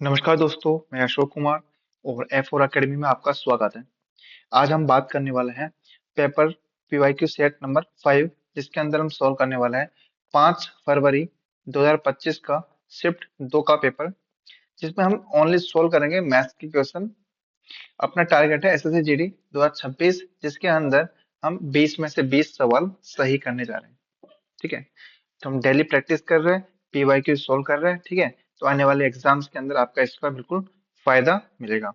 नमस्कार दोस्तों, मैं अशोक कुमार और F4 अकेडमी में आपका स्वागत है। आज हम बात करने वाले हैं पेपर पीवाईक्यू सेट नंबर 5, जिसके अंदर हम सॉल्व करने वाले हैं 5 फरवरी 2025 का शिफ्ट 2 का पेपर, जिसमें हम ओनली सॉल्व करेंगे मैथ्स की क्वेश्चन। अपना टारगेट है एसएससी जीडी 2026, जिसके अंदर हम 20 में से 20 सवाल सही करने जा रहे हैं। ठीक है, तो हम डेली प्रैक्टिस कर रहे हैं, पीवाईक्यू सॉल्व कर रहे हैं। ठीक है, तो आने वाले एग्जाम्स के अंदर आपका इसका बिल्कुल फायदा मिलेगा।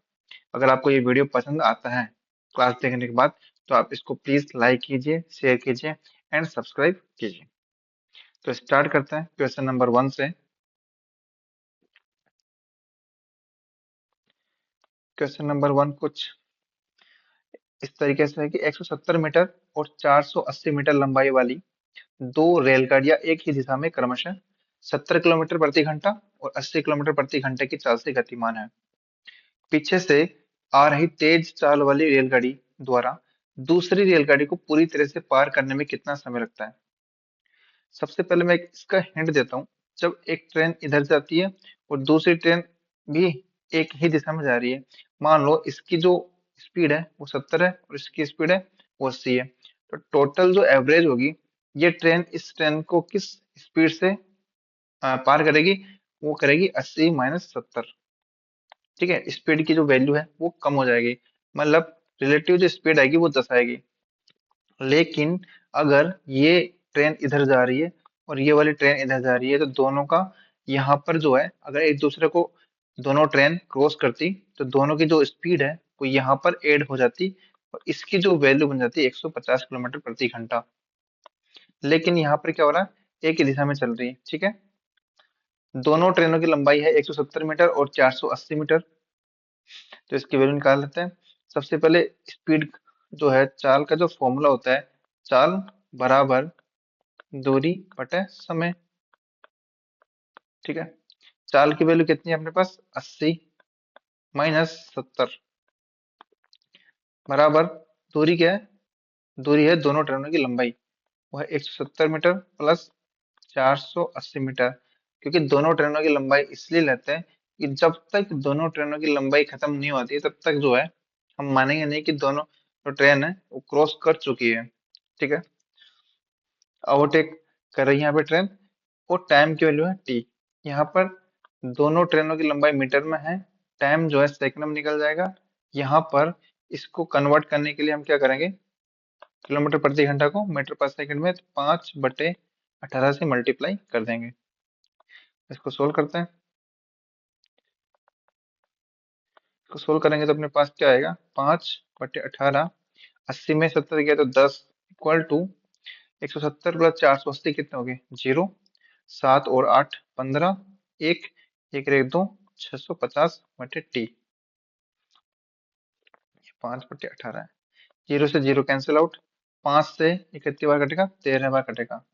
अगर आपको ये वीडियो पसंद आता है क्लास देखने के बाद, तो आप इसको प्लीज लाइक कीजिए, शेयर कीजिए एंड सब्सक्राइब कीजिए। तो स्टार्ट करते हैं क्वेश्चन नंबर 1 से। क्वेश्चन नंबर 1 कुछ इस तरीके से है कि 170 मीटर और 480 मीटर लंबाई वाली दो रेलगाड़ियां एक ही दिशा में क्रमशः 70 किलोमीटर प्रति घंटा और 80 किलोमीटर प्रति घंटे की चाल से गतिमान है। पीछे से आ रही तेज चाल वाली रेलगाड़ी द्वारा दूसरी रेलगाड़ी को पूरी तरह से पार करने में कितना समय लगता है। सबसे पहले मैं इसका हिंट देता हूँ। जब एक ट्रेन इधर जाती है और दूसरी ट्रेन भी एक ही दिशा में जा रही है, मान लो इसकी जो स्पीड है वो 70 है और इसकी स्पीड है वो 80 है, तो टोटल जो एवरेज होगी, ये ट्रेन इस ट्रेन को किस स्पीड से पार करेगी, वो करेगी 80 माइनस 70। ठीक है, स्पीड की जो वैल्यू है वो कम हो जाएगी, मतलब रिलेटिव जो स्पीड आएगी वो 10 आएगी। लेकिन अगर ये ट्रेन इधर जा रही है और ये वाली ट्रेन इधर जा रही है, तो दोनों का यहाँ पर जो है, अगर एक दूसरे को दोनों ट्रेन क्रॉस करती, तो दोनों की जो स्पीड है वो यहाँ पर ऐड हो जाती और इसकी जो वैल्यू बन जाती है 150 किलोमीटर प्रति घंटा। लेकिन यहाँ पर क्या हो रहा है, एक ही दिशा में चल रही है। ठीक है, दोनों ट्रेनों की लंबाई है 170 मीटर और 480 मीटर। तो इसकी वैल्यू निकाल लेते हैं। सबसे पहले स्पीड जो है, चाल का जो फॉर्मूला होता है, चाल बराबर दूरी बटे समय। ठीक है, चाल की वैल्यू कितनी है अपने पास, 80 माइनस 70 बराबर दूरी क्या है, दूरी है दोनों ट्रेनों की लंबाई, वो है 170 मीटर प्लस 480 मीटर। क्योंकि दोनों ट्रेनों की लंबाई इसलिए लेते हैं कि जब तक दोनों ट्रेनों की लंबाई खत्म नहीं होती तब तक जो है, हम मानेंगे नहीं कि दोनों जो ट्रेन है वो क्रॉस कर चुकी है। ठीक है, ओवरटेक कर रही है यहाँ पे ट्रेन, और टाइम की वैल्यू है टी। यहाँ पर दोनों ट्रेनों की लंबाई मीटर में है, टाइम जो है सेकंड में निकल जाएगा। यहाँ पर इसको कन्वर्ट करने के लिए हम क्या करेंगे, किलोमीटर प्रति घंटा को मीटर पर सेकंड में, तो 5/18 से मल्टीप्लाई कर देंगे। इसको सोल्व करते हैं। इसको सोल्व करेंगे तो अपने पास क्या आएगा, 5/18, 80 में 70 गया तो 10, इक्वल टू 170 प्लस 480 कितने हो गए, 0, 7 और 8 15, एक एक रहे दो, 650 बटे टी, 5/18 है। 0 से 0 कैंसिल आउट, 5 से ये कितनी बार कटेगा, 13 बार कटेगा।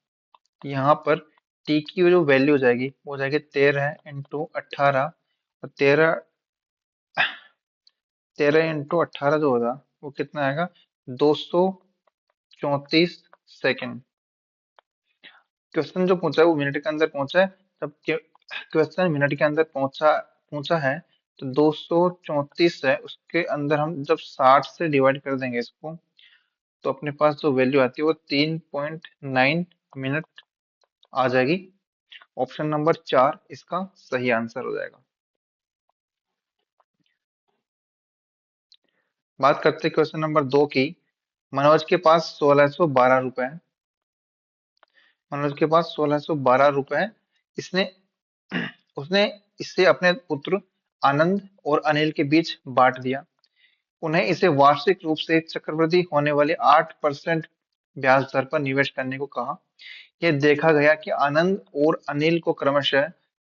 यहाँ पर टी की जो वैल्यू हो जाएगी वो हो जाएगी 13 इंटू 18, और 13 इंटू 18 जो होगा वो कितना आएगा, 234 सेकेंड। क्वेश्चन जो पूछा है वो मिनट के अंदर पहुंचा है, तब क्वेश्चन मिनट के अंदर पहुंचा पूछा है, तो 234 है, उसके अंदर हम जब 60 से डिवाइड कर देंगे इसको, तो अपने पास जो वैल्यू आती है वो 3.9 मिनट आ जाएगी। ऑप्शन नंबर 4 इसका सही आंसर हो जाएगा। बात करते हैं क्वेश्चन नंबर 2 की। मनोज के पास 1612 रुपए है। मनोज के पास 1612 रुपए है। इसने उसने इसे अपने पुत्र आनंद और अनिल के बीच बांट दिया। उन्हें इसे वार्षिक रूप से चक्रवृद्धि होने वाली 8% ब्याज दर पर निवेश करने को कहा। यह देखा गया कि आनंद और अनिल को क्रमशः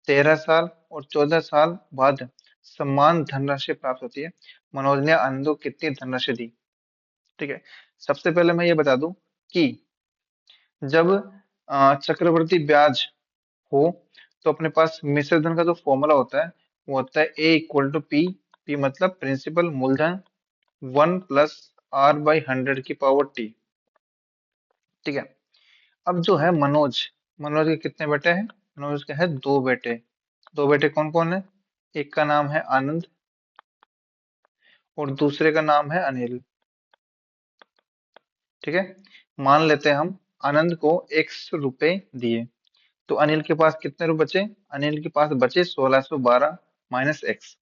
13 साल और 14 साल बाद समान धनराशि प्राप्त होती है। मनोज ने आनंद को कितनी धनराशि दी। ठीक है, सबसे पहले मैं ये बता दूं कि जब चक्रवृद्धि ब्याज हो, तो अपने पास मिश्र धन का जो फॉर्मूला होता है वो होता है ए इक्वल टू पी। पी मतलब प्रिंसिपल मूलधन 1 प्लस r/100 की पावर टी। ठीक है, अब जो है मनोज, मनोज के कितने बेटे हैं, मनोज के है दो बेटे। दो बेटे कौन कौन है, एक का नाम है आनंद और दूसरे का नाम है अनिल। ठीक है, मान लेते हैं हम आनंद को ₹100 दिए, तो अनिल के पास कितने रुपए बचे? अनिल के पास बचे 1612 माइनस एक्स।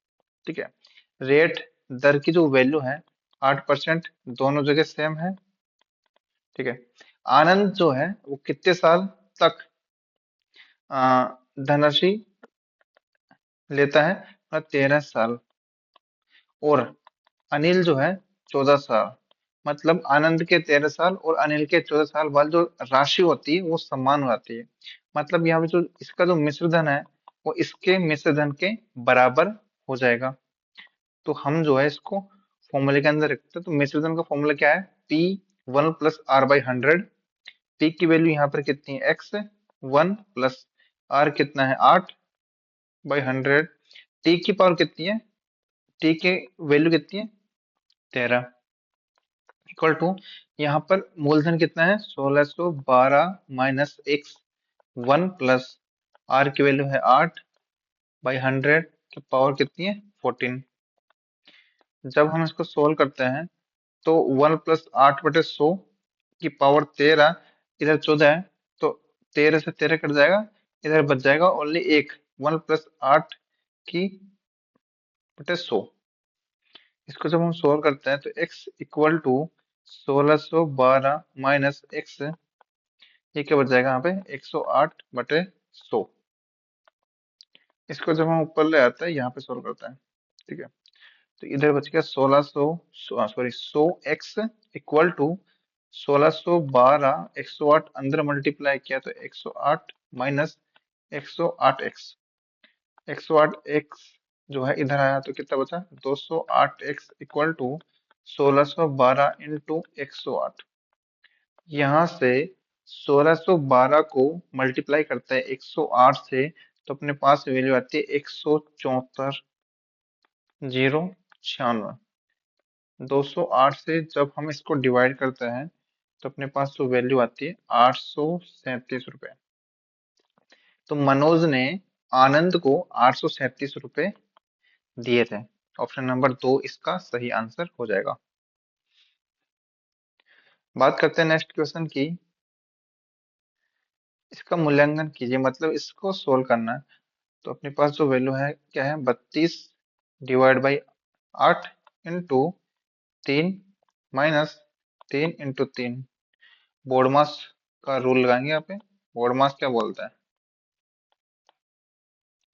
ठीक है, रेट दर की जो वैल्यू है 8%, दोनों जगह सेम है। ठीक है, आनंद जो है वो कितने साल तक धनराशि लेता है? 13 साल। और अनिल जो है 14 साल। मतलब आनंद के 13 साल और अनिल के 14 साल बाद जो राशि होती है वो समान हो जाती है। मतलब यहाँ पे जो इसका जो मिश्र धन है वो इसके मिश्र धन के बराबर हो जाएगा। तो हम जो है इसको फॉर्मूले के अंदर रखते हैं। तो मिश्र धन का फॉर्मूला क्या है? P1 + R/100। पी की वैल्यू यहाँ पर कितनी है? x1 प्लस आर कितना है? 8/100। टी की पावर कितनी है? टी की वैल्यू कितनी है? 13। इक्वल टू, यहाँ पर मूलधन कितना है? 1612 minus X one plus R की वैल्यू है 8/100 की पावर कितनी है? 14। जब हम इसको सोल्व करते हैं तो 1 प्लस 8/100 की पावर 13, इधर 14 है तो 13 से 13 कट जाएगा, इधर बच जाएगा ओनली एक, 1 प्लस 8 की बटे 100। इसको जब हम सोल्व करते हैं तो x equal to 1612 minus X, ये क्या बच जाएगा यहाँ पे? 108/100। इसको जब हम ऊपर ले आते हैं यहाँ पे सोल्व करते हैं। ठीक है, तो इधर बच गया 100 इक्वल टू 1612, 108 अंदर मल्टीप्लाई किया तो 108 माइनस 108x। 108x जो है इधर आया तो कितना बचा? 208x equal to 1612 into 108। यहाँ से 1612 को मल्टीप्लाई करते हैं 108 से तो अपने पास वैल्यू आती है 174,096। 208 से जब हम इसको डिवाइड करते हैं तो अपने पास जो वैल्यू आती है 837 रुपए। तो मनोज ने आनंद को 837 रुपए दिए थे। ऑप्शन नंबर 2 इसका सही आंसर हो जाएगा। बात करते हैं नेक्स्ट क्वेश्चन की। इसका मूल्यांकन कीजिए, मतलब इसको सोल्व करना है। तो अपने पास जो वैल्यू है क्या है? 32/8 इंटू 3 माइनस 3 इंटू 3। बोर्ड मास का रूल लगाएंगे यहाँ पे। बोर्ड मास क्या बोलता है?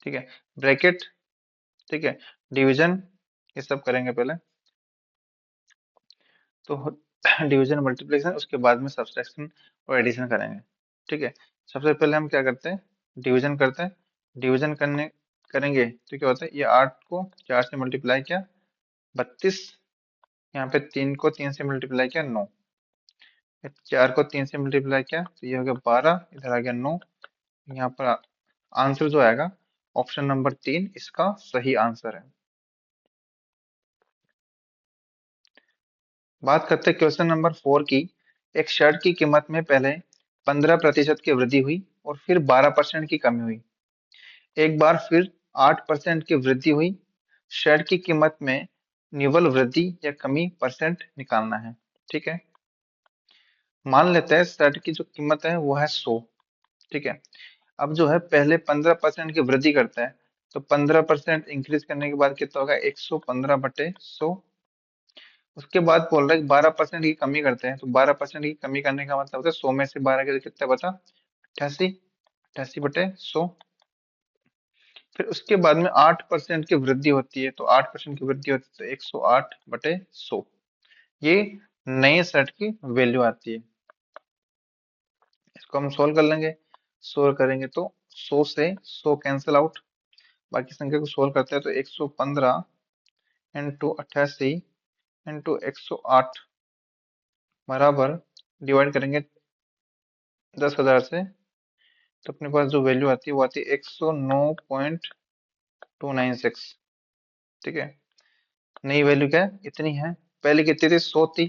ठीक है, ब्रैकेट। ठीक है, डिवीजन ये सब करेंगे पहले। तो डिवीजन मल्टीप्लिकेशन, उसके बाद में सब्सट्रैक्शन और एडिशन करेंगे। ठीक है, सबसे पहले हम क्या करते हैं? डिवीजन करते हैं। डिवीजन करने करेंगे तो क्या होता है? ये 8 को 4 से मल्टीप्लाई किया 32, यहाँ पे 3 को 3 से मल्टीप्लाई किया 9, 4 को 3 से मल्टीप्लाई किया तो ये हो गया 12, इधर आ गया 9। यहाँ पर आंसर जो आएगा ऑप्शन नंबर 3 इसका सही आंसर है। बात करते हैं क्वेश्चन नंबर 4 की। एक शर्ट की कीमत में पहले 15% की वृद्धि हुई और फिर 12% की कमी हुई। एक बार फिर 8% की वृद्धि हुई। शर्ट की कीमत में निव्वल वृद्धि या कमी परसेंट निकालना है। ठीक है, मान लेते हैं शर्ट की जो कीमत है वो है 100। ठीक है, अब जो है पहले 15% की वृद्धि करता है तो 15% इंक्रीज करने के बाद कितना होगा? 115/100। उसके बाद बोल रहा है 12% की कमी करते हैं तो 12% की कमी करने का मतलब होता है 100 में से 12 के कितना बचा? 88। 88/100। फिर उसके बाद में 8% की वृद्धि होती है तो 8% की वृद्धि होती है तो 108/100। ये नए सेट की वैल्यू आती है। इसको हम सोल्व कर लेंगे। सोल्व करेंगे तो 100 से 100 कैंसिल आउट, बाकी संख्या को सोल्व करते हैं तो 115 इंटू 88 इंटू 108 बराबर, डिवाइड करेंगे 10,000 से तो अपने पास जो वैल्यू आती है वो आती है 109.296। ठीक है, नई वैल्यू क्या है? इतनी है। पहले कितनी थी? 100 थी।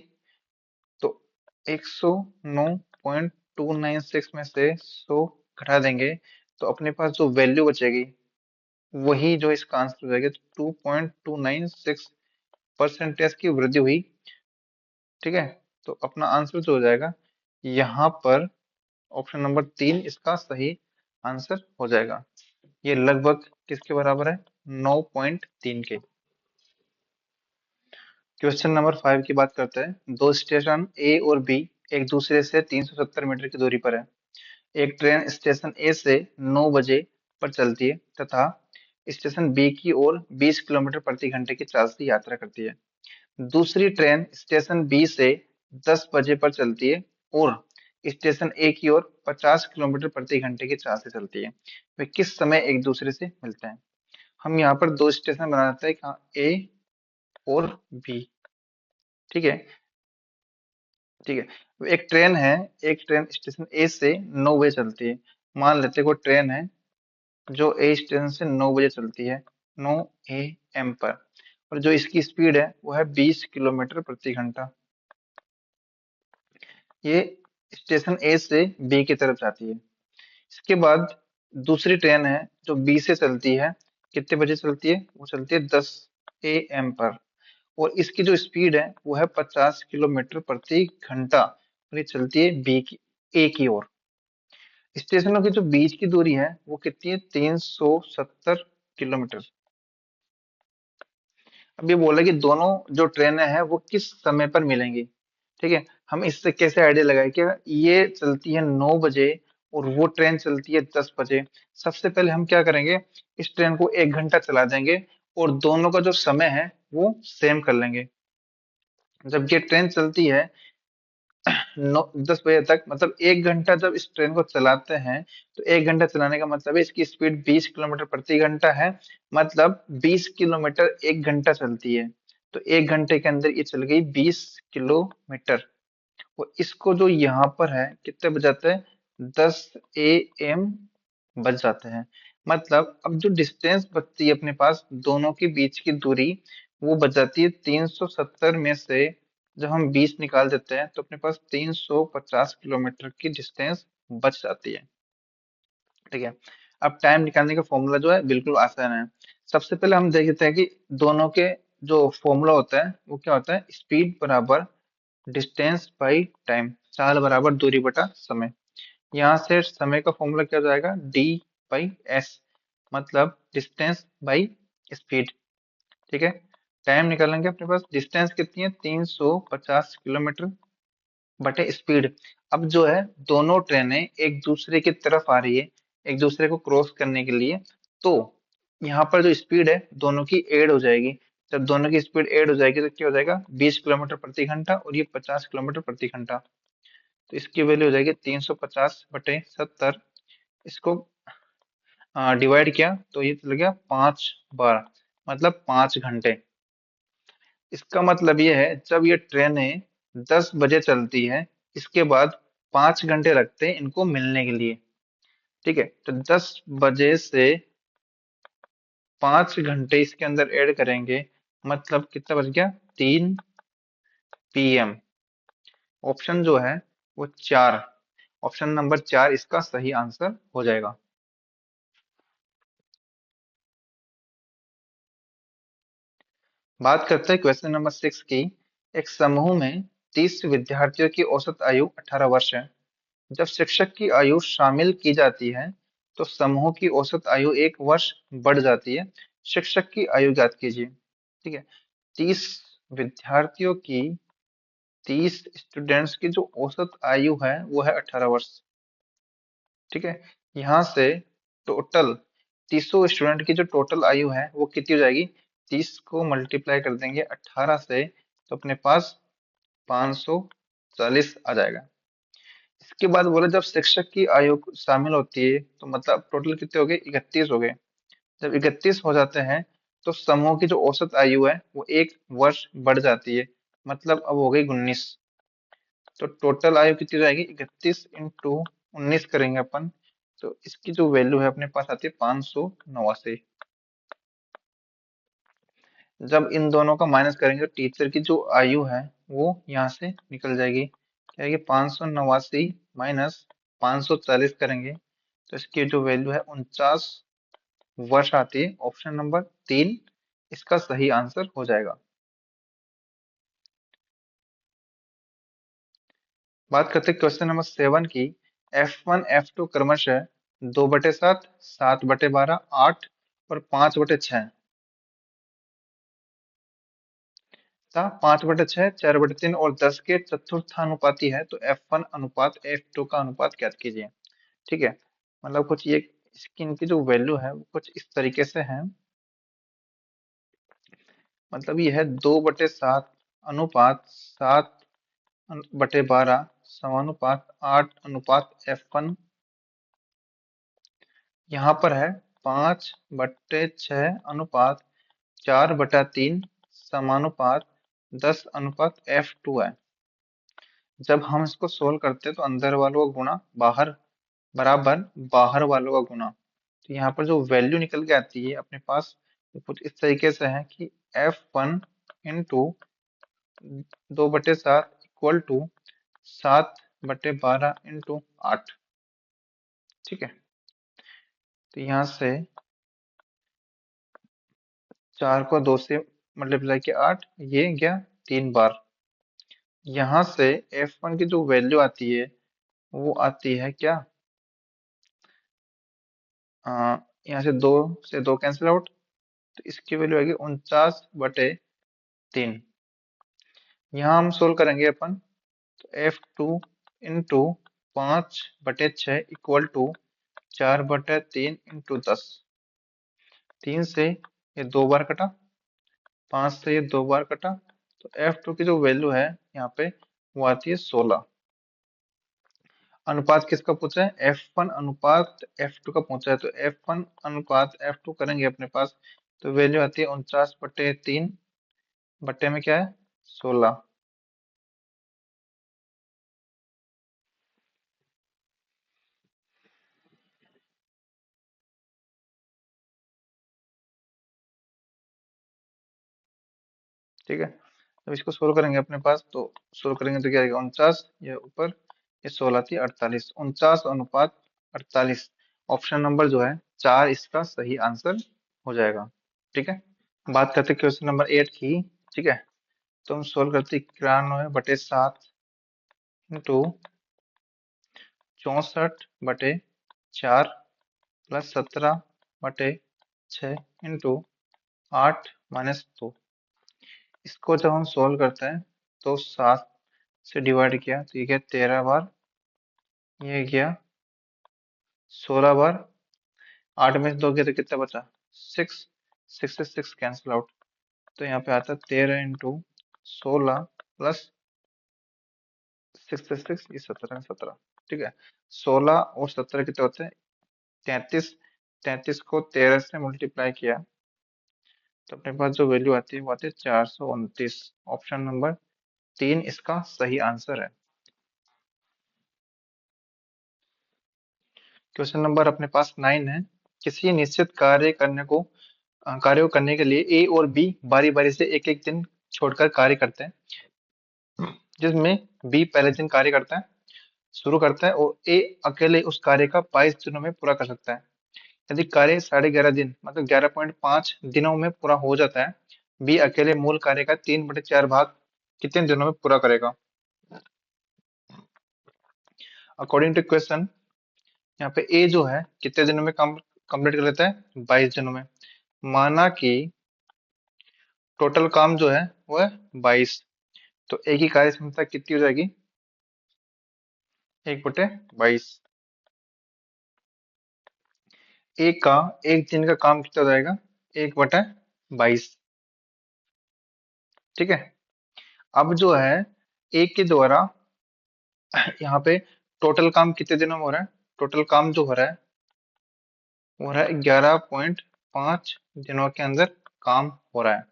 तो 109.296 में से 100 घटा देंगे तो अपने पास जो वैल्यू बचेगी वही जो इसका आंसर हो जाएगा, 2.296% की वृद्धि हुई। ठीक है, तो अपना आंसर जो हो जाएगा यहाँ पर ऑप्शन नंबर 3 इसका सही आंसर हो जाएगा। ये लगभग किसके बराबर है, 9.3 के। क्वेश्चन नंबर 5 की बात करते हैं। दो स्टेशन ए और बी एक दूसरे से 370 मीटर की दूरी पर है। एक ट्रेन स्टेशन ए से 9 बजे पर चलती है तथा स्टेशन बी की ओर 20 किलोमीटर प्रति घंटे की चाल से यात्रा करती है। दूसरी ट्रेन स्टेशन बी से 10 बजे पर चलती है और स्टेशन ए की ओर 50 किलोमीटर प्रति घंटे की चाल से चलती है। वे किस समय एक दूसरे से मिलते हैं? हम यहाँ पर दो स्टेशन बना देते हैं, ए और बी। ठीक है, ठीक है। एक ट्रेन है, एक ट्रेन स्टेशन ए से 9 बजे चलती है। मान लेते हैं कोई ट्रेन है जो ए स्टेशन से 9 बजे चलती है, 9 AM पर, और जो इसकी स्पीड है वो है 20 किलोमीटर प्रति घंटा। ये स्टेशन ए से बी की तरफ जाती है। इसके बाद दूसरी ट्रेन है जो बी से चलती है, कितने बजे चलती है, वो चलती है 10 AM पर, और इसकी जो स्पीड है वो है 50 किलोमीटर प्रति घंटा, और ये चलती है बी की ए की ओर। स्टेशनों की जो बीच की दूरी है वो कितनी है, 370 किलोमीटर। अब ये बोला कि दोनों जो ट्रेनें हैं वो किस समय पर मिलेंगी। ठीक है, हम इससे कैसे आइडिया लगाए कि ये चलती है 9 बजे और वो ट्रेन चलती है 10 बजे। सबसे पहले हम क्या करेंगे, इस ट्रेन को 1 घंटा चला देंगे और दोनों का जो समय है वो सेम कर लेंगे। जब ये ट्रेन चलती है 10 बजे तक, मतलब 1 घंटा जब इस ट्रेन को चलाते हैं, तो 1 घंटा चलाने का मतलब है इसकी स्पीड 20 किलोमीटर प्रति घंटा है, मतलब 20 किलोमीटर 1 घंटा चलती है। तो 1 घंटे के अंदर ये चल गई 20 किलोमीटर। और इसको जो यहाँ पर है कितने बज जाते हैं, 10 AM बच जाते हैं। मतलब अब जो डिस्टेंस बचती है अपने पास, दोनों के बीच की दूरी, वो बच जाती है 370 में से जब हम 20 निकाल देते हैं तो अपने पास 350 किलोमीटर की डिस्टेंस बच जाती है। ठीक है, अब टाइम निकालने का फॉर्मूला जो है बिल्कुल आसान है। सबसे पहले हम देखते हैं कि दोनों के जो फॉर्मूला होता है वो क्या होता है, स्पीड बराबर डिस्टेंस बाई टाइम, चाल बराबर दूरी बटा समय। यहाँ से समय का फॉर्मूला क्या हो जाएगा, D/S, मतलब डिस्टेंस बाई स्पीड। ठीक है, टाइम निकालेंगे, अपने पास डिस्टेंस कितनी है, 350 किलोमीटर बटे स्पीड। अब जो है दोनों ट्रेनें एक दूसरे की तरफ आ रही है, एक दूसरे को क्रॉस करने के लिए, तो यहाँ पर जो स्पीड है दोनों की ऐड हो जाएगी। जब दोनों की स्पीड ऐड हो जाएगी तो क्या हो जाएगा, 20 किलोमीटर प्रति घंटा और ये 50 किलोमीटर प्रति घंटा। तो इसकी वैल्यू हो जाएगी 350/70। इसको डिवाइड किया तो ये चल गया 5 बार, मतलब 5 घंटे। इसका मतलब ये है जब ये ट्रेनें 10 बजे चलती है, इसके बाद 5 घंटे लगते हैं इनको मिलने के लिए। ठीक है, तो 10 बजे से 5 घंटे इसके अंदर ऐड करेंगे, मतलब कितना बच गया, 3 PM। ऑप्शन जो है वो 4, ऑप्शन नंबर 4 इसका सही आंसर हो जाएगा। बात करते हैं क्वेश्चन नंबर 6 की। एक समूह में 30 विद्यार्थियों की औसत आयु 18 वर्ष है। जब शिक्षक की आयु शामिल की जाती है तो समूह की औसत आयु 1 वर्ष बढ़ जाती है। शिक्षक की आयु ज्ञात कीजिए। ठीक है, 30 विद्यार्थियों की, 30 स्टूडेंट्स की जो औसत आयु है वो है 18 वर्ष। ठीक है, यहाँ से टोटल 30 स्टूडेंट की जो टोटल आयु है वो कितनी हो जाएगी, 30 को मल्टीप्लाई कर देंगे 18 से तो अपने पास 540 आ जाएगा। इसके बाद बोला जब शिक्षक की आयु शामिल होती है तो मतलब टोटल कितने हो गए, 31 हो गए। जब 31 हो जाते हैं तो समूह की जो औसत आयु है वो 1 वर्ष बढ़ जाती है, मतलब अब हो गई 19। तो टोटल आयु कितनी हो जाएगी, 31 × 19 करेंगे अपन, तो इसकी जो वैल्यू है अपने पास आती है 589। जब इन दोनों का माइनस करेंगे तो टीचर की जो आयु है वो यहाँ से निकल जाएगी, क्या है कि 589 माइनस 540 करेंगे तो इसकी जो वैल्यू है 49 वर्ष आती है। ऑप्शन नंबर 3 इसका सही आंसर हो जाएगा। बात करते हैं क्वेश्चन नंबर 7 की। F1 F2 क्रमशः 2/7, 7/12, 8 और 5/6 था। 5/6, 4/3 और 10 के चतुर्थानुपाती है, तो F1 अनुपात F2 का अनुपात ज्ञात कीजिए। ठीक है, मतलब कुछ ये इसकी इनकी जो वैल्यू है वो कुछ इस तरीके से है। मतलब ये है 2/7 अनुपात 7/12 समानुपात 8 अनुपात F1। यहाँ पर है 5/6 अनुपात 4/3 समानुपात 10 अनुपात F2 है। जब हम इसको सोल्व करते हैं तो अंदर वालों का गुणा बाहर बराबर बाहर वालों का गुणा, तो यहाँ पर जो वैल्यू निकल के आती है अपने पास वो कुछ इस तरीके से है कि F1 into 2/7 equal to 7/12 into 8। ठीक है, तो यहाँ से 4 को 2 से मल्टीप्लाई किया 8, ये गया 3 बार। यहाँ से F1 की जो वैल्यू आती है वो आती है क्या, यहाँ से 2 कैंसिल आउट, तो इसकी वैल्यू आएगी 49/3। यहाँ हम सोल्व करेंगे अपन, तो F2 into 5/6 equal to 4/3 into 10। 3 से ये 2 बार कटा, 5 से ये 2 बार कटा, तो F2 की जो वैल्यू है यहाँ पे वो आती है 16। अनुपात किसका पूछा है, F1 अनुपात F2 का पूछा है, तो F1 अनुपात F2 करेंगे अपने पास, तो वैल्यू आती है 49/3 बट्टे में क्या है 16। ठीक है, अब इसको सोल्व करेंगे अपने पास, तो सोल्व करेंगे तो क्या आएगा 49, ये ऊपर ये 16 थी 48, 49/48। ऑप्शन नंबर जो है 4 इसका सही आंसर हो जाएगा। ठीक है, बात करते हैं क्वेश्चन नंबर 8 की। ठीक है, तो हम सोल्व करते 91/7 इंटू 64/4 प्लस 17/6 इंटू 8 - 2। इसको जब हम सोल्व करते हैं तो 7 से डिवाइड किया तो ये गया 13 बार, ये गया 16 बार। 8 में से 2 गया तो कितना बचा 6, 6 से 6 कैंसिल आउट, तो यहाँ पे आता है 13 इंटू 16 प्लस 6 से 6, ये 17। ठीक है, 16 और 17 कितने होते हैं 33। 33 को 13 से मल्टीप्लाई किया तो अपने पास जो वैल्यू आती है वो आती है 429। ऑप्शन नंबर 3 इसका सही आंसर है। क्वेश्चन नंबर अपने पास 9 है। किसी निश्चित कार्य को करने के लिए ए और बी बारी बारी से एक एक दिन छोड़कर कार्य करते हैं, जिसमें बी पहले दिन कार्य करता है शुरू करता है और ए अकेले उस कार्य का 22 दिनों में पूरा कर सकता है। यदि कार्य 11.5 दिन मतलब 11.5 दिनों में पूरा हो जाता है, बी अकेले मूल कार्य का 3/4 भाग कितने दिनों में पूरा करेगा। अकॉर्डिंग टू क्वेश्चन, यहाँ पे ए जो है कितने दिनों में काम कंप्लीट कर लेता है 22 दिनों में। माना कि टोटल काम जो है वो है 22, तो ए की कार्य क्षमता कितनी हो जाएगी 1/22। ए का एक दिन का काम कितना हो जाएगा 1/22। ठीक है, अब जो है ए के द्वारा यहाँ पे टोटल काम कितने दिनों में हो रहा है, टोटल काम जो हो रहा है 11.5 दिनों के अंदर काम हो रहा है।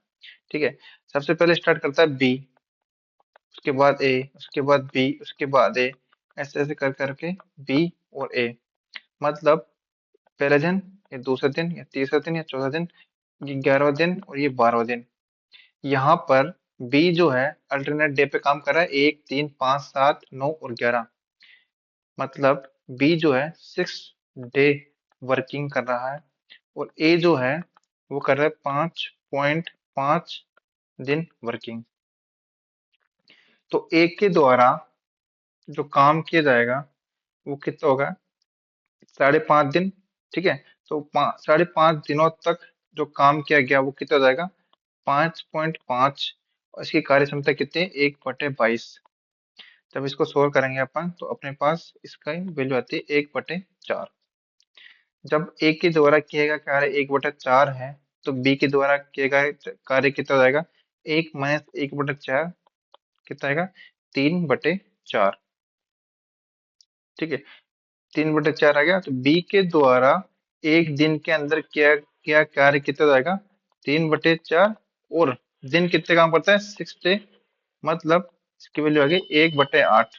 ठीक है, सबसे पहले स्टार्ट करता है बी, उसके बाद ए, उसके बाद बी, उसके बाद ए, ऐसे ऐसे कर करके बी और ए, मतलब पहले दिन या दूसरे दिन या तीसरे दिन या चौथा दिन, ये 11वां दिन और ये 12वां दिन। यहाँ पर बी जो है अल्टरनेट डे पे काम कर रहा है 1, 3, 5, 7, 9 और 11, मतलब बी जो है 6 डे वर्किंग कर रहा है और ए जो है वो कर रहा है 5.5 दिन वर्किंग। तो ए के द्वारा जो काम किया जाएगा वो कितना होगा, 5.5 दिन। ठीक है, तो 5.5 दिनों तक जो काम किया गया वो कितना हो जाएगा, 5.5। और इसकी कार्य क्षमता कितनी है, 1/22। जब इसको सोल्व करेंगे अपन तो अपने पास इसका वैल्यू आती है 1/4। जब ए के द्वारा किया गया कार्य 1/4 है, तो बी के द्वारा किया गया कार्य कितना हो जाएगा, 1 - 1/4 कितना आएगा, 3/4। ठीक है, 3/4 आ गया। तो बी के द्वारा एक दिन के अंदर किया किया कार्य कितना हो जाएगा, 3/4। और दिन कितने काम करता है, 6 डे, मतलब इसकी वैल्यू आ गई 1/8।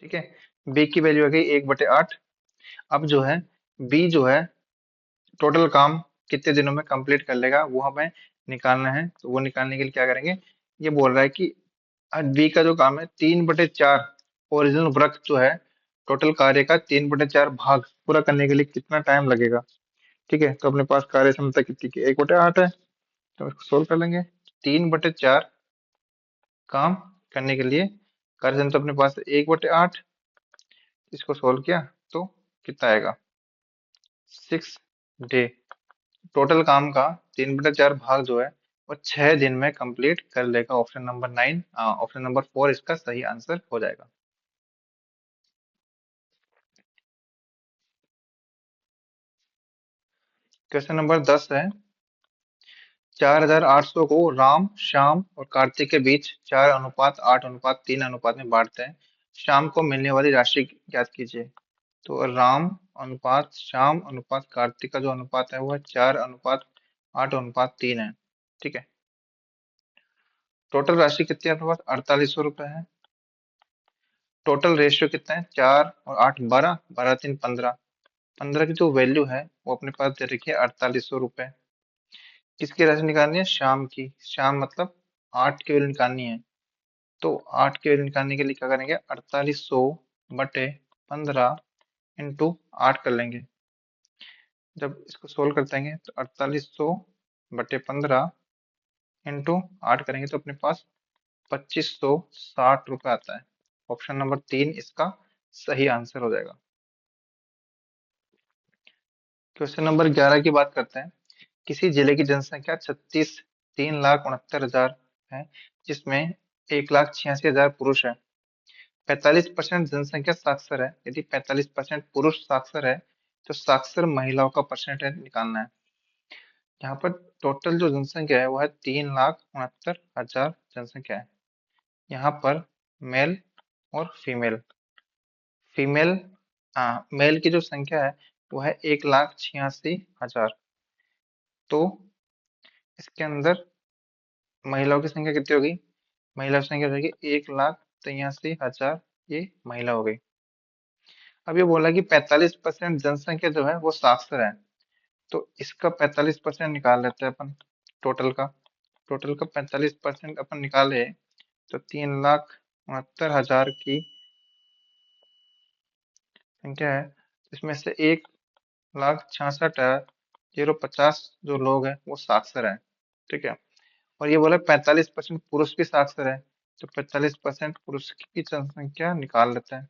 ठीक है, बी की वैल्यू आ गई 1/8। अब जो है बी जो है टोटल काम कितने दिनों में कंप्लीट कर लेगा वो हमें निकालना है। तो वो निकालने के लिए क्या करेंगे, ये बोल रहा है कि बी का जो काम है 3/4 ओरिजिनल वर्क जो है, टोटल कार्य का 3/4 भाग पूरा करने के लिए कितना टाइम लगेगा। ठीक है, तो अपने पास कार्य क्षमता कितनी की, 1/8 है। तो इसको सोल्व कर लेंगे। 3/4 काम करने के लिए कार्य क्षमता अपने पास 1/8। इसको सोल्व किया तो कितना आएगा, 6 डे। टोटल काम का 3/4 भाग जो है वो 6 दिन में कंप्लीट कर लेगा। ऑप्शन नंबर 4 इसका सही आंसर हो जाएगा। क्वेश्चन नंबर 10 है, 4,800 को राम, श्याम और कार्तिक के बीच 4:8:3 अनुपात में बांटते हैं। श्याम को मिलने वाली राशि ज्ञात कीजिए। तो राम अनुपात श्याम अनुपात कार्तिक का जो अनुपात है वो है 4:8:3 है। ठीक है, टोटल राशि कितनी है अपने पास, 4800 रुपए है। टोटल रेशियो कितना है, 4 और 8 12, 12 3 15। 15 की जो वैल्यू है वो अपने पास दे रखी है 4800 रुपए। किसकी राशि निकालनी है, शाम की। शाम मतलब 8 की वैल्यू निकालनी है। तो 8 की वैल्यू निकालने के लिए क्या करेंगे, 4800/15 इंटू 8 कर लेंगे। जब इसको सोल्व कर देंगे तो 4800/15 इंटू 8 करेंगे तो अपने पास 2560 रुपये आता है। ऑप्शन नंबर 3 इसका सही आंसर हो जाएगा। क्वेश्चन नंबर 11 की बात करते हैं। किसी जिले की जनसंख्या 3,69,69 है, जिसमें 1,86,000 पुरुष है। 45% जनसंख्या साक्षर है। यदि 45% पुरुष साक्षर है तो साक्षर महिलाओं का परसेंटेज निकालना है। यहाँ पर टोटल जो जनसंख्या है वो है 3,69,000 जनसंख्या है। यहाँ पर मेल और फीमेल, फीमेल मेल की जो संख्या है वो है 1,86,000। तो इसके अंदर महिलाओं की संख्या कितनी होगी, महिला की संख्या हो जाएगी 1,83,000। ये महिला हो गई। अब ये बोला कि 45% जनसंख्या जो है वो साक्षर है। तो इसका 45% निकाल लेते हैं अपन। टोटल का टोटल का 45% अपन निकाले तो 3,69,000 की संख्या है। इसमें से 1,66,050 जो लोग हैं वो साक्षर हैं। ठीक है, और ये बोला 45% पुरुष भी साक्षर है। तो 45% पुरुष की जनसंख्या निकाल लेते हैं।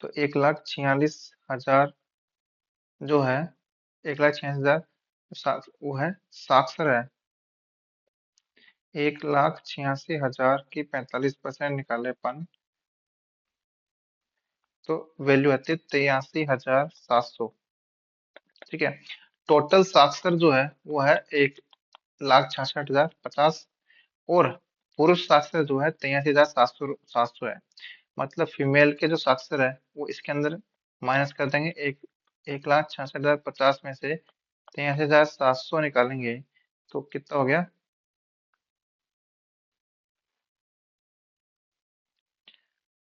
तो 1,46,000 जो है, 1,46,000 वो है साक्षर है। 1,86,000 की 45% निकाले अपन तो वैल्यू आती है 83,700। ठीक है, टोटल साक्षर जो है वो है 1,66,050। और पुरुष साक्षर जो है 83,700 है। मतलब फीमेल के जो साक्षर है वो इसके अंदर माइनस कर देंगे। 1,66,050 में से 83,700 निकालेंगे तो कितना हो गया,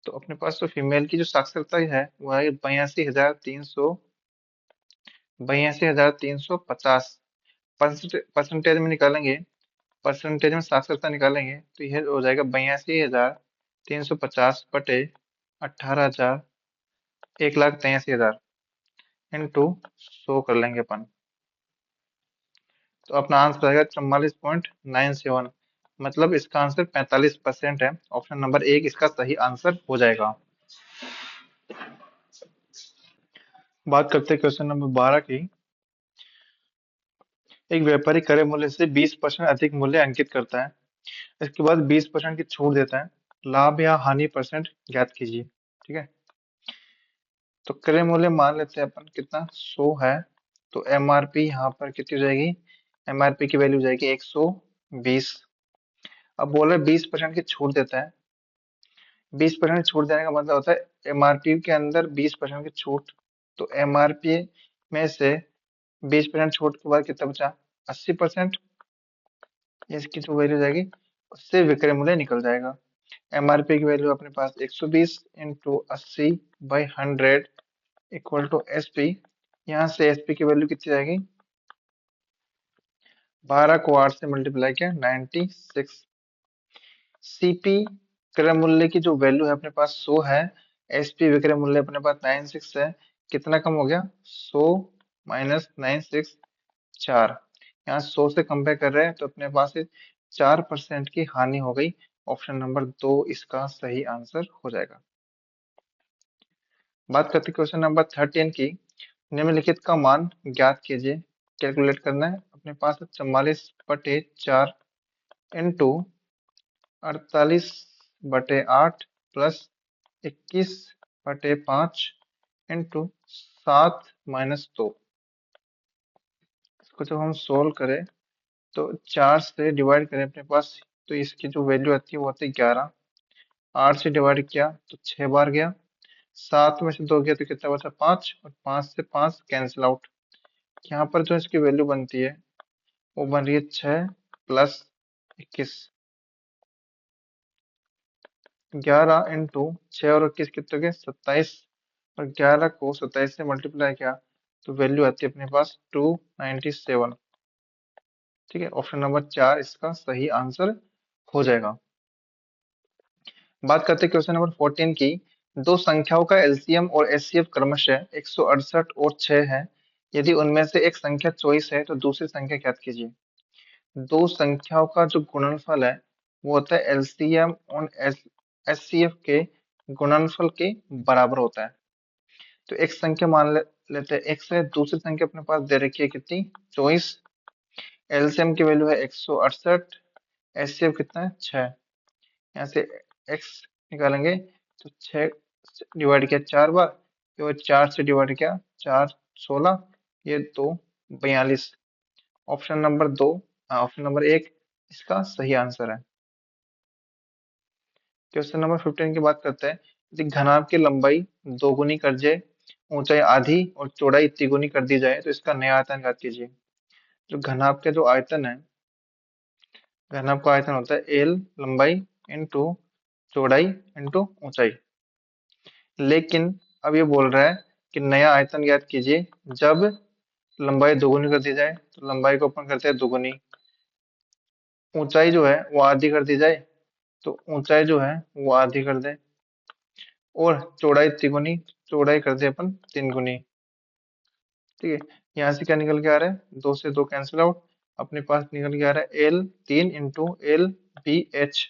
तो अपने पास तो फीमेल की जो साक्षरता है वो है 82,350। परसेंटेज में निकालेंगे, परसेंटेज में साक्षरता निकालेंगे तो यह हो जाएगा 82,350 बटे 18,000, 1,83,000 इंटू 100 कर लेंगे अपन। तो अपना आंसर आएगा 44.97, मतलब इसका आंसर 45% है। ऑप्शन नंबर 1 इसका सही आंसर हो जाएगा। बात करते हैं क्वेश्चन नंबर 12 की। एक व्यापारी क्रय मूल्य से 20% अधिक मूल्य अंकित करता है, इसके बाद 20% की छूट देता है, लाभ या हानि परसेंट ज्ञात कीजिए। ठीक है, तो क्रय मूल्य मान लेते हैं अपन कितना 100 है, तो एमआरपी यहाँ पर कितनी हो जाएगी, एमआरपी की वैल्यू हो जाएगी 120। अब बोले 20% की छूट देता है, 20% छूट देने का मतलब होता है एमआरपी के अंदर 20% की छूट, तो एमआरपी में से 20% छूट के बाद कितना बचा, 80%। इसकी जो वैल्यू जाएगी उससे विक्रय मूल्य निकल जाएगा। एमआरपी की वैल्यू अपने पास 120 इंटू 80/100 इक्वल टू एसपी। यहाँ से एसपी की वैल्यू कितनी जाएगी, 12 को 8 से मल्टीप्लाई किया 96। सीपी क्रय मूल्य की जो वैल्यू है अपने पास 100 है, एसपी विक्रय मूल्य अपने पास 96 है, कितना कम हो गया, 100 माइनस 96 4। यहाँ 100 से कंपेयर कर रहे हैं तो अपने पास 4% की हानि हो गई। ऑप्शन नंबर 2 इसका सही आंसर हो जाएगा। बात करते हैं क्वेश्चन नंबर 13 की। निम्नलिखित का मान ज्ञात कीजिए। कैलकुलेट करना है, अपने पास 44/4 इंटू 48/8 प्लस 21/5 इंटू 7-2। इसको जब हम सोल्व करें तो 4 से डिवाइड करें अपने पास, तो इसकी जो वैल्यू आती है वो आती है 11। 8 से डिवाइड किया तो 6 बार गया, 7 में से 2 गया तो कितना बचा, 5, और 5 से 5 कैंसिल आउट। यहाँ पर जो इसकी वैल्यू बनती है वो बन रही है 6 प्लस 21। 11 इंटू 6 और 21 कितने हो गए, 27, और 11 को 27 से मल्टीप्लाई किया तो वैल्यू आती है अपने पास 297। ठीक है, ऑप्शन नंबर 4 इसका सही आंसर हो जाएगा। बात करते हैं क्वेश्चन नंबर 14 की। दो संख्याओं का एलसीएम और एचसीएफ क्रमशः 168 और 6 है। यदि उनमें से एक संख्या 24 है तो दूसरी संख्या ज्ञात कीजिए। दो संख्याओं का जो गुणनफल है वो होता है एलसीएम और एचसीएफ के गुणनफल के बराबर होता है। तो एक संख्या लेते हैं x है, दूसरी संख्या अपने पास दे रखी है कितनी, 24। एलसीएम की वैल्यू है 168, एचसीएफ कितना है 6। यहाँ से x निकालेंगे तो 6 डिवाइड किया 4 बार, ये 4 से डिवाइड किया 4 16, ये 2 42। ऑप्शन नंबर 2, ऑप्शन नंबर 1 इसका सही आंसर है। क्वेश्चन नंबर 15 की बात करते हैं। यदि घनाभ की लंबाई दोगुनी कर जाए, ऊंचाई आधी और चौड़ाई तिगुनी कर दी जाए तो इसका नया आयतन ज्ञात कीजिए। जो घनाभ का जो आयतन है, घनाभ का आयतन होता है एल लंबाई इंटू चौड़ाई इंटू ऊंचाई। लेकिन अब ये बोल रहा है कि नया आयतन ज्ञात कीजिए जब लंबाई दोगुनी कर दी जाए, तो लंबाई को अपन करते हैं दोगुनी, ऊंचाई जो है वो आधी कर दी जाए तो ऊंचाई जो है वो आधी कर दे, और चौड़ाई तिगुनी, चौड़ाई कर दे अपन 3 गुनी। ठीक है, यहाँ से क्या निकल के आ रहा है, 2 से 2 कैंसिल आउट, अपने पास निकल के आ रहा है L 3 into L B H.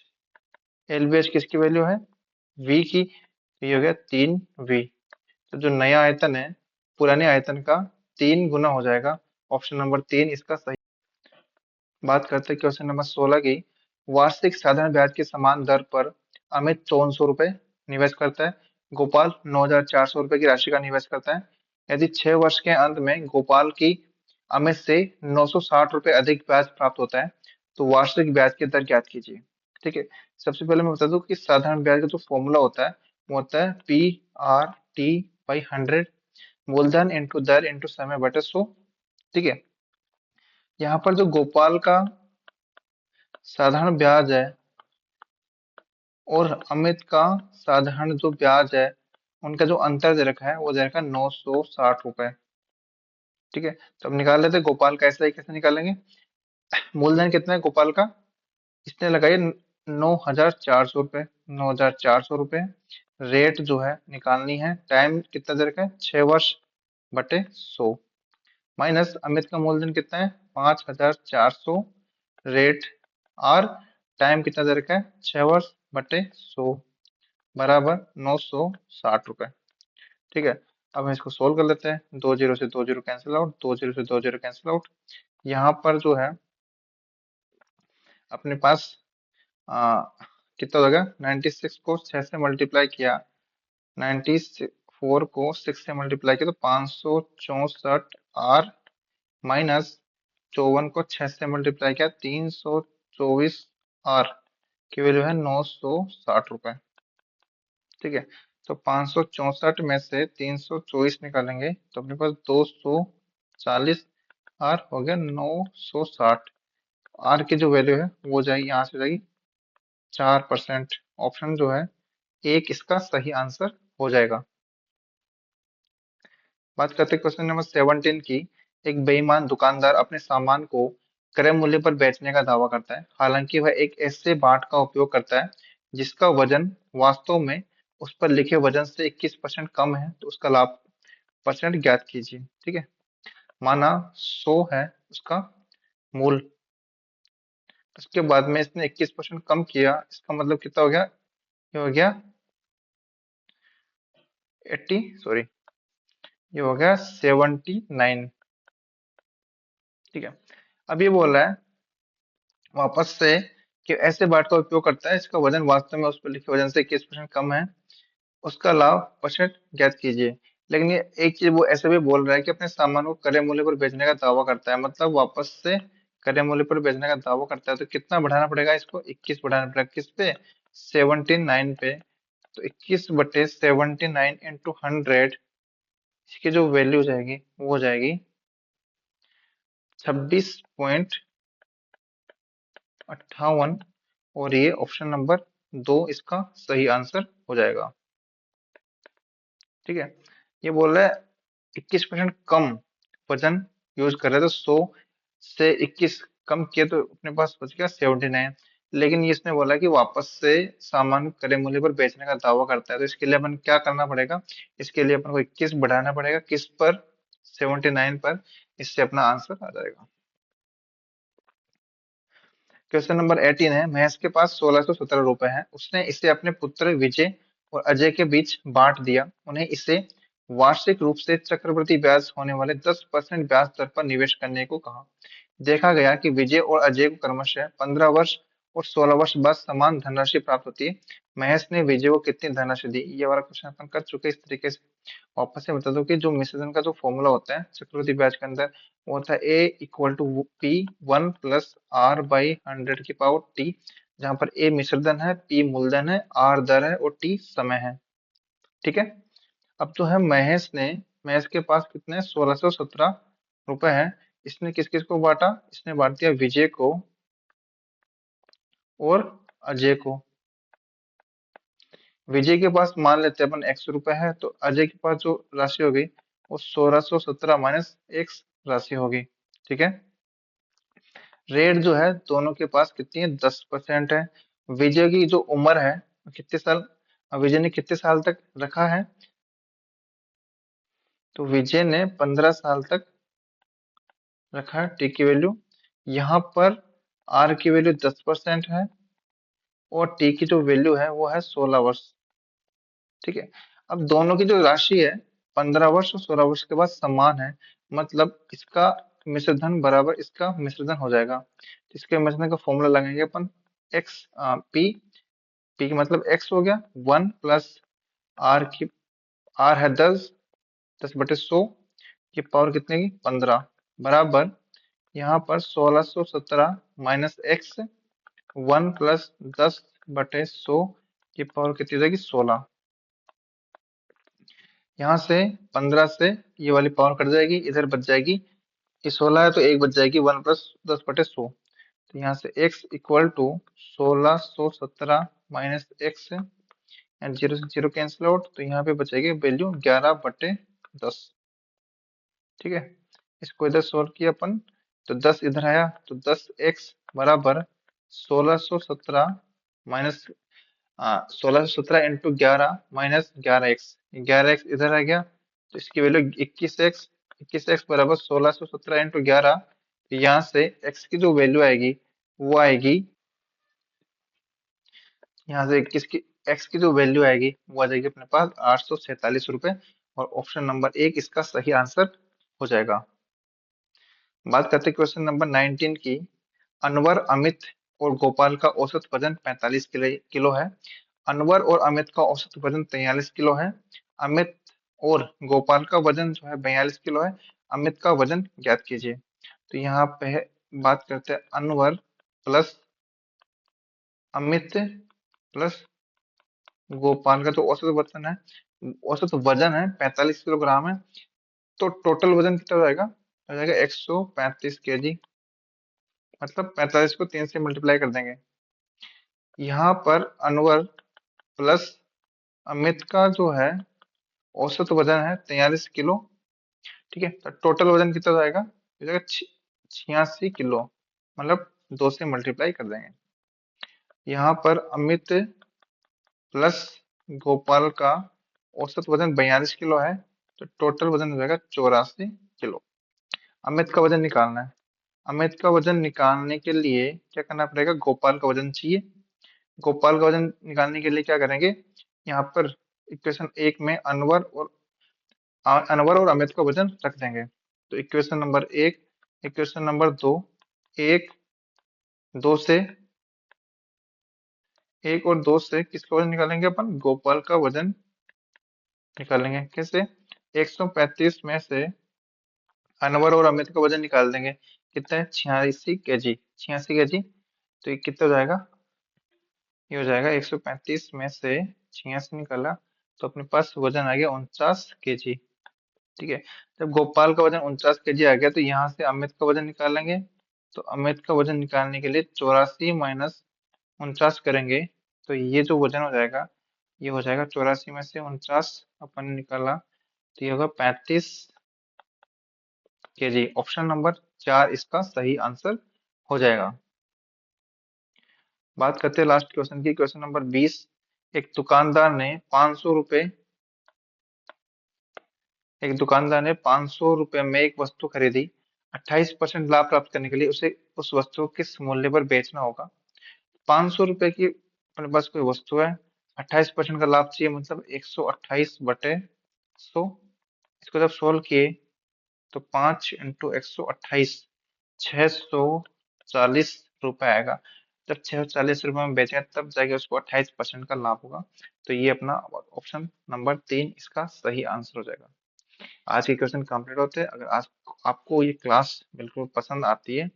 L B H किसकी वैल्यू है, वी की, तो ये हो गया 3 वी। तो जो नया आयतन है पुराने आयतन का 3 गुना हो जाएगा। ऑप्शन नंबर 3 इसका सही। बात करते हैं क्वेश्चन नंबर 16 की। वार्षिक साधारण ब्याज की समान दर पर अमित 5400 रुपए निवेश करता है, गोपाल 9400 रुपए की राशि का निवेश करता है। यदि 6 वर्ष के अंत में गोपाल की अमित से 960 रुपए अधिक ब्याज प्राप्त होता है तो वार्षिक ब्याज की दर ज्ञात कीजिए। ठीक है, सबसे पहले मैं बता दूं कि साधारण ब्याज का जो फॉर्मूला होता है वो होता है PRT/100, मूलधन इंटू दर इंटू समय बटे 100। ठीक है, यहाँ पर जो गोपाल का साधारण ब्याज है और अमित का साधारण जो ब्याज है, उनका जो अंतर दे रखा है वो दे रखा है 960 रुपए। ठीक है, तो अब निकाल लेते हैं गोपाल का। ऐसा ही कैसे निकालेंगे? मूलधन कितना है गोपाल का? इसने लगाई 9,400 रुपये। 9,400 रुपये। रेट जो है निकालनी है, टाइम कितना देर का है? 6 वर्ष बटे 100। माइनस अमित का मूलधन कितना है? 5,400। रेट और टाइम कितना देर का है? 6 वर्ष बटे 100 बराबर 960 रुपये। ठीक है, अब हम इसको सोल्व कर लेते हैं। 2 जीरो से 2 जीरो कैंसिल आउट, 2 जीरो से 2 जीरो कैंसिल आउट। यहाँ पर जो है अपने पास आ, कितना हो गया? 96 को 6 से मल्टीप्लाई किया, 94 को 6 से मल्टीप्लाई किया तो 564 आर, माइनस 54 को 6 से मल्टीप्लाई किया 324 आर की वैल्यू है 960 रुपये। ठीक है, तो 564 में से 324 निकालेंगे तो अपने पास 240 आर हो गया 960। आर की जो वैल्यू है वो जाएगी, यहाँ से जाएगी 4%। ऑप्शन जो है एक इसका सही आंसर हो जाएगा। बात करते हैं क्वेश्चन नंबर 17 की। एक बेईमान दुकानदार अपने सामान को क्रय मूल्य पर बेचने का दावा करता है, हालांकि वह एक ऐसे बाट का उपयोग करता है जिसका वजन वास्तव में उस पर लिखे वजन से 21% कम है, तो उसका लाभ परसेंट ज्ञात कीजिए। ठीक है, माना 100 है उसका मूल, उसके बाद में इसने 21% कम किया, इसका मतलब कितना हो गया? ये हो गया 80, सॉरी, ये हो गया 79। ठीक है, अब ये बोल रहा है वापस से कि ऐसे बाट का उपयोग करता है इसका वजन वास्तव में उस पर लिखे वजन से 21% कम है, उसका लाभ परसेंट ज्ञात कीजिए। लेकिन ये एक चीज वो ऐसे भी बोल रहा है कि अपने सामान को क्रय मूल्य पर बेचने का दावा करता है, मतलब वापस से क्रय मूल्य पर बेचने का दावा करता है, तो कितना बढ़ाना पड़ेगा इसको? 21 बढ़ाना पड़ेगा। किस पे? 79 पे। तो 21 बटे 79 इंटू 100, इसकी जो वैल्यू जाएगी वो हो जाएगी 26.58। और ये ऑप्शन नंबर 2 इसका सही आंसर हो जाएगा। ठीक है, ये बोल रहा है 21% कम वजन यूज कर रहे थे, 100 से 21 कम किए तो अपने पास बच गया 79। लेकिन ये इसने बोला कि वापस से सामान क्रय मूल्य पर बेचने का दावा करता है, तो इसके लिए अपन क्या करना पड़ेगा? इसके लिए अपन को 21 बढ़ाना पड़ेगा। किस पर? 79 पर। इससे अपना आंसर आ जाएगा। क्वेश्चन नंबर 18 है, महेश के पास 1617 रुपए हैं। उसने इसे अपने पुत्र विजय और अजय के बीच बांट दिया। उन्हें इसे वार्षिक रूप से चक्रवृद्धि ब्याज होने वाले 10% ब्याज दर पर निवेश करने को कहा। देखा गया कि विजय और अजय को क्रमशः 15 वर्ष और 16 वर्ष बाद समान धनराशि प्राप्त होती है। महेश ने विजय को कितनी धनराशि दी? ये वाला क्वेश्चन अपन कर चुके हैं इस तरीके से। वापस से बता दो कि जो मिश्रण का जो फॉर्मूला होता है चक्रवृद्धि ब्याज के अंदर, वो होता है ए इक्वल टू पी 1 + r/100 की पावर टी, जहां पर ए मिश्रधन है, पी मूलधन है, आर दर है और टी समय है। ठीक है, अब जो है महेश के पास कितने 1617 रुपए हैं। इसने किस किस को बांटा? इसने बांट दिया विजय को और अजय को। विजय के पास मान लेते हैं अपन 100 रुपए है, तो अजय के पास जो राशि होगी वो 1617 माइनस एक्स राशि होगी। ठीक है, रेट जो है दोनों के पास कितनी है? 10% है। विजय की जो उम्र है कितने साल, विजय ने कितने साल तक रखा है? तो विजय ने 15 साल तक रखा है टी की वैल्यू। यहाँ पर आर की वैल्यू 10% है और टी की जो वैल्यू है वो है 16 वर्ष। ठीक है, अब दोनों की जो राशि है 15 वर्ष और 16 वर्ष के बाद समान है, मतलब इसका मिश्र धन बराबर इसका मिश्र धन हो जाएगा। तो इसके मिश्रण का फॉर्मूला लगाएंगे अपन। एक्स पी, पी का मतलब एक्स हो गया 1 + आर की, आर है 10, 10/100 की पावर कितने की? 15 बराबर यहाँ पर 1617 माइनस एक्स 1 + 10/100 की पावर कितनी हो जाएगी? 16। यहाँ से 15 से ये वाली पावर कट जाएगी, इधर बच जाएगी, ये 16 है तो एक बच जाएगी 1 + 10/100। तो यहाँ से x equal to 1617 minus X, and 0 से 0 कैंसिल आउट, तो यहाँ पे बचेगी वैल्यू 11/10। ठीक है, इसको इधर सोल्व किया अपन, तो 10 इधर आया, तो 10x बराबर 1617 minus 1617 into 11 minus 11x, 11x इधर आ गया, तो इसकी वैल्यू 21x, 21x बराबर 1617 इंटू 11। यहाँ से x की जो वैल्यू आएगी वो आएगी, यहाँ से 21 की x की जो वैल्यू आएगी वो आ जाएगी अपने पास 846 रुपए, और ऑप्शन नंबर एक इसका सही आंसर हो जाएगा। बात करते हैं क्वेश्चन नंबर 19 की। अनवर, अमित और गोपाल का औसत वजन 45 किलो है। अनवर और अमित का औसत वजन 43 किलो है। अमित और गोपाल का वजन जो है 42 किलो है। अमित का वजन ज्ञात कीजिए। तो यहाँ पे बात करते हैं अनवर प्लस अमित प्लस गोपाल का जो औसत वजन है 45 किलोग्राम है। तो टोटल वजन कितना हो जाएगा? हो जाएगा 135 kg। मतलब 45 को 3 से मल्टीप्लाई कर देंगे। यहाँ पर अनवर प्लस अमित का जो है औसत वजन है 43 किलो। ठीक है, तो टोटल वजन कितना हो जाएगा? हो जाएगा 86 किलो। मतलब 2 से मल्टीप्लाई कर देंगे। यहाँ पर अमित प्लस गोपाल का औसत वजन 42 किलो है, तो टोटल वजन हो जाएगा 84 किलो। अमित का वजन निकालना है। अमित का वजन निकालने के लिए क्या करना पड़ेगा? गोपाल का वजन चाहिए। गोपाल का वजन निकालने के लिए क्या करेंगे? यहाँ पर इक्वेशन एक में अनवर और अमित का वजन रख देंगे। तो इक्वेशन नंबर एक, इक्वेशन नंबर दो, एक दो से एक और दो से किसका वजन निकालेंगे? अपन गोपाल का वजन निकालेंगे। कैसे? 135 में से अनवर और अमित का वजन निकाल देंगे। कितना है? 86 kg। 86 kg, तो ये कितना हो जाएगा? ये हो जाएगा 135 में से 86 निकाला, तो अपने पास वजन आ गया 49 kg। ठीक है, जब गोपाल का वजन 49 kg आ गया, तो यहाँ से अमित का वजन निकालेंगे। तो अमित का वजन निकालने के लिए 84 माइनस 49 करेंगे, तो ये जो वजन हो जाएगा, ये हो जाएगा 84 में से 49 अपन ने निकाला, तो ये होगा 35 kg। ऑप्शन नंबर 4 इसका सही आंसर हो जाएगा। बात करते हैं लास्ट क्वेश्चन की, क्वेश्चन नंबर 20। एक दुकानदार ने 500 रुपए एक दुकानदार ने 500 रुपए में एक वस्तु खरीदी। 28% लाभ प्राप्त करने के लिए उसे उस वस्तु को किस मूल्य पर बेचना होगा? 500 रुपए की अपने पास कोई वस्तु है, 28% का लाभ चाहिए, मतलब 128/100। इसको जब सोल्व किए, तो 5 × 128, 640 रुपए आएगा। जब 640 रुपए में बेचेंगे तब जाके उसको 28% का लाभ होगा। तो ये अपना ऑप्शन नंबर 3 इसका सही आंसर हो जाएगा। आज के क्वेश्चन कंप्लीट होते हैं। अगर आज आपको ये क्लास बिल्कुल पसंद आती है,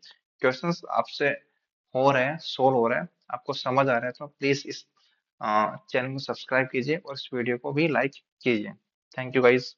क्वेश्चंस आपसे हो रहे हैं, सोल्व हो रहे हैं, आपको समझ आ रहा है, तो प्लीज इस चैनल को सब्सक्राइब कीजिए और इस वीडियो को भी लाइक कीजिए। Thank you guys.